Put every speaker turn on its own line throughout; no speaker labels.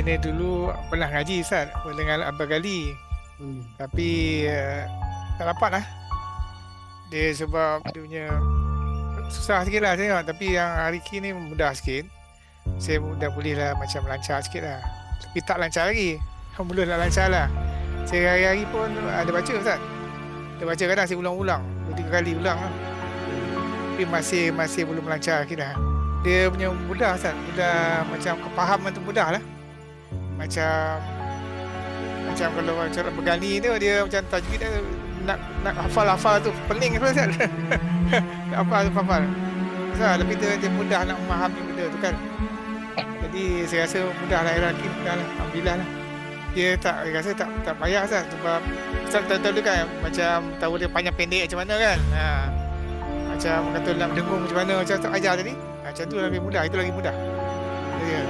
ni dulu pernah ngaji Ustaz dengan Abang Gali. Tapi tak dapat lah. Dia sebab dia punya susah sikit lah saya tengok. Tapi yang hari ni mudah sikit. Saya dah boleh lah macam lancar sikit lah. Tapi tak lancar lagi. Belum nak lancar lah. Saya hari-hari pun ada baca Ustaz. Dia baca kadang saya ulang-ulang. 2-3 kali ulang lah. Tapi masih belum lancar lagi dah. Dia punya mudah Ustaz. Mudah macam kepahaman tu mudah lah. Macam kalau cara bergali tu dia macam tajwid dia nak hafal tu pening tu Ustaz. Nak hafal. Ustaz, tapi dia mudah nak memahami benda tu kan. Jadi saya rasa mudah lah lelaki mudah lah. Alhamdulillah lah. Dia rasa tak payah Ustaz sebab Ustaz tahu kan macam tahu dia panjang pendek macam mana kan. Macam kata nak dengung macam mana macam tu ajar tadi. Macam tu lebih mudah, itu lagi mudah. Ya.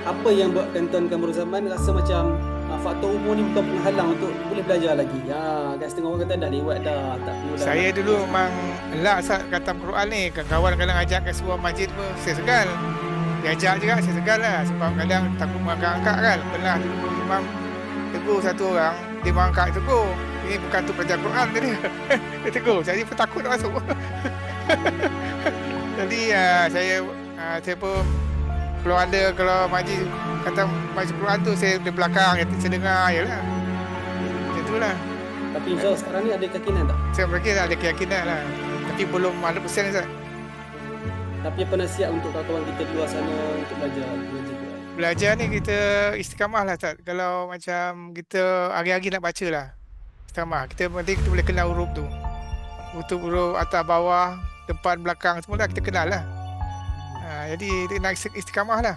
Apa yang buatkan Tuan Kamrul Zaman rasa macam faktor umur ni bukan penghalang untuk boleh belajar lagi? Kan setengah orang kata dah lewat dah, tak perlu dah.
Saya dulu memang elak Ustaz khatam Quran ni. Kawan kadang ajak ke sebuah masjid pun saya segal. Dia ajak juga saya segal lah sebab kadang takut mengangkat kan. Pernah dulu imam tegur satu orang, dia mengangkat tegur. Ini bukan tu belajar Quran tadi. Dia tegur, jadi pun takut nak masuk. Jadi saya pun kalau majlis kata majlis Quran tu saya di belakang saya dengar jelah. Macam itulah.
Tapi insya-Allah sekarang ni ada keyakinan tak?
Saya mungkin ada keyakinan lah. Tapi belum 100% Ustaz.
Tapi apa nasihat untuk kawan-kawan kita di luar sana untuk belajar Quran?
Belajar ni kita istiqamah lah Ustaz. Kalau macam kita hari-hari nak baca lah. Istiqamah. Kita boleh kenal huruf tu. Huruf atas bawah, depan belakang semua dah kita kenal lah. Jadi kita nak istiqamah lah.